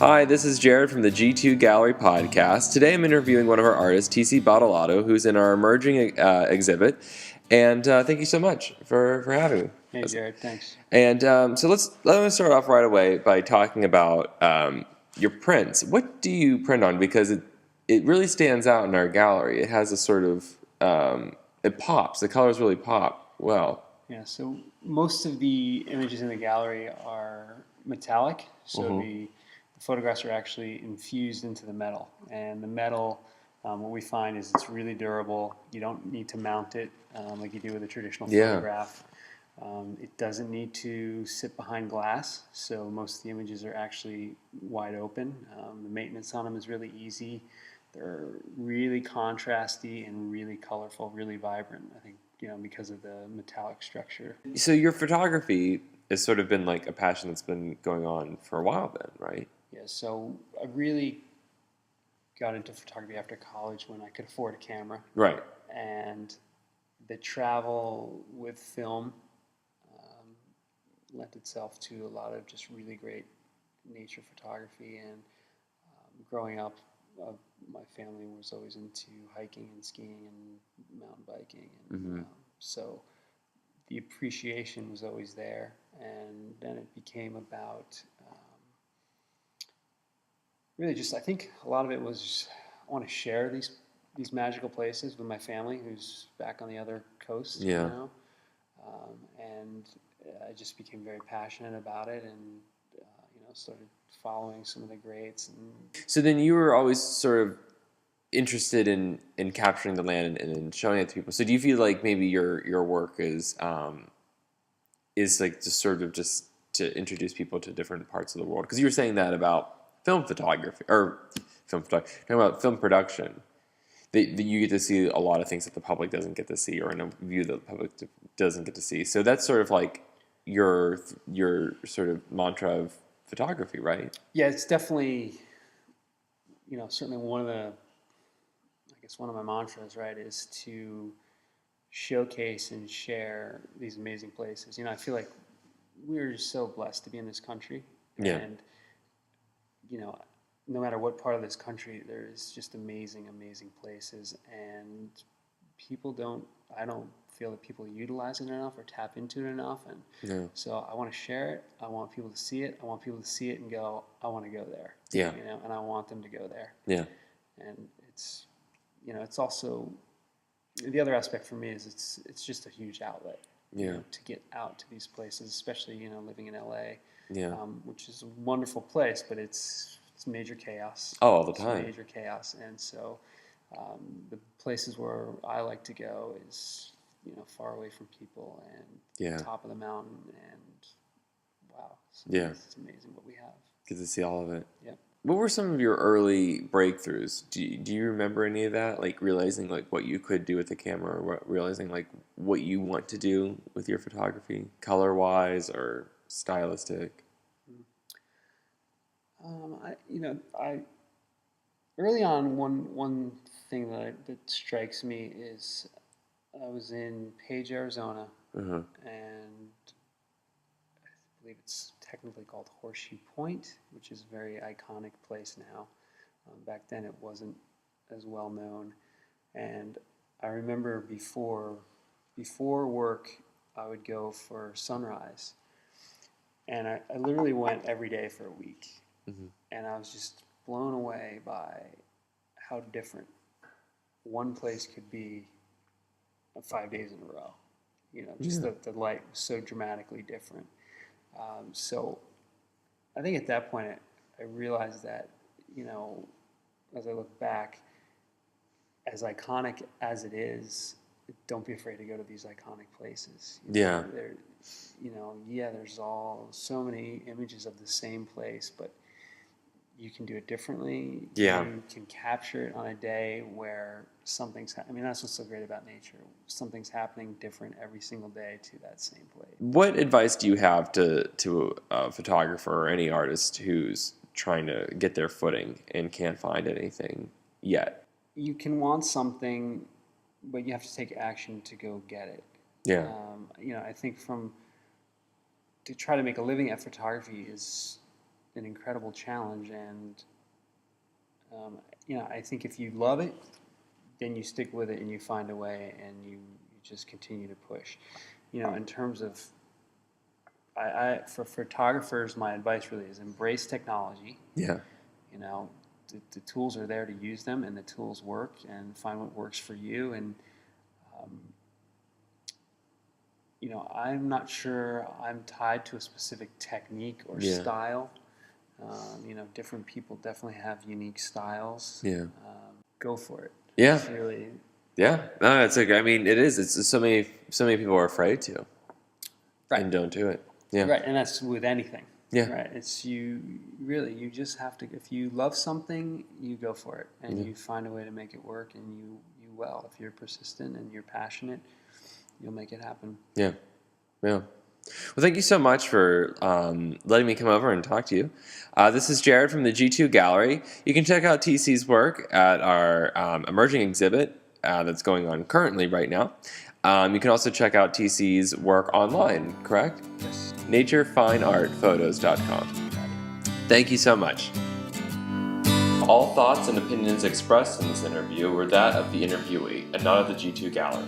Hi, this is Jared from the G2 Gallery podcast. Today I'm interviewing one of our artists, TC Badalato, who's in our emerging exhibit. And thank you so much for having me. Hey, Jared, thanks. And so let me start off right away by talking about your prints. What do you print on? Because it really stands out in our gallery. It has a sort of, it pops. The colors really pop well. Yeah, so most of the images in the gallery are metallic. So the photographs are actually infused into the metal. And the metal, what we find is it's really durable. You don't need to mount it like you do with a traditional photograph. It doesn't need to sit behind glass, so most of the images are actually wide open. The maintenance on them is really easy. They're really contrasty and really colorful, really vibrant. I think, because of the metallic structure. So your photography has sort of been like a passion that's been going on for a while then, right? Yeah, so I really got into photography after college when I could afford a camera. Right. And the travel with film lent itself to a lot of just really great nature photography. And growing up, my family was always into hiking and skiing and mountain biking. And so the appreciation was always there. And then it became about really just, I think a lot of it was just, I want to share these magical places with my family who's back on the other coast now. And I just became very passionate about it and, started following some of the greats. And so then you were always sort of interested in capturing the land and showing it to people. So do you feel like maybe your work is like just sort of just to introduce people to different parts of the world? Because you were saying that about film photography, talking about film production. That you get to see a lot of things that the public doesn't get to see, or in a view that the public doesn't get to see. So that's sort of like your sort of mantra of photography, right? Yeah, it's definitely, certainly one of my mantras, right, is to showcase and share these amazing places. I feel like we're so blessed to be in this country. Yeah. And, no matter what part of this country, there's just amazing, amazing places. And I don't feel that people utilize it enough or tap into it enough. And so I want to share it. I want people to see it. I want people to see it and go, I want to go there. Yeah. And I want them to go there. Yeah. And it's, it's also, the other aspect for me is it's just a huge outlet. To get out to these places, especially living in LA, which is a wonderful place, but it's major chaos. Oh, all the time. It's major chaos, and so the places where I like to go is far away from people and top of the mountain, and wow, it's amazing what we have. Get to see all of it. Yep. What were some of your early breakthroughs? Do you remember any of that? Like realizing like what you could do with the camera, or realizing like what you want to do with your photography, color-wise or stylistic? I early on one thing that strikes me is I was in Page, Arizona, and I believe it's technically called Horseshoe Point, which is a very iconic place now. Back then it wasn't as well known. And I remember before work, I would go for sunrise. And I literally went every day for a week. And I was just blown away by how different one place could be 5 days in a row. Just the light was so dramatically different. So I think at that point I realized that, as I look back, as iconic as it is, don't be afraid to go to these iconic places. There's so many images of the same place, but you can do it differently. You can capture it on a day where that's what's so great about nature. Something's happening different every single day to that same place. What advice do you have to a photographer or any artist who's trying to get their footing and can't find anything yet? You can want something, but you have to take action to go get it. I think to try to make a living at photography is an incredible challenge, and I think if you love it, then you stick with it and you find a way, and you just continue to push. In terms of, for photographers, my advice really is embrace technology. Yeah. The tools are there to use them, and the tools work, and find what works for you. And um, I'm not sure I'm tied to a specific technique or style. Different people definitely have unique styles. Yeah. Go for it. Yeah. It's really. Yeah. No, it's I mean, it is. It's so many people are afraid to. Right. And don't do it. Yeah. Right, and that's with anything. Yeah. Right. It's you just have to. If you love something, you go for it, and you find a way to make it work, and you will. If you're persistent and you're passionate, you'll make it happen. Yeah. Yeah. Well, thank you so much for letting me come over and talk to you. This is Jared from the G2 Gallery. You can check out TC's work at our emerging exhibit that's going on currently right now. You can also check out TC's work online, correct? Yes. naturefineartphotos.com. Thank you so much. All thoughts and opinions expressed in this interview were that of the interviewee and not of the G2 Gallery.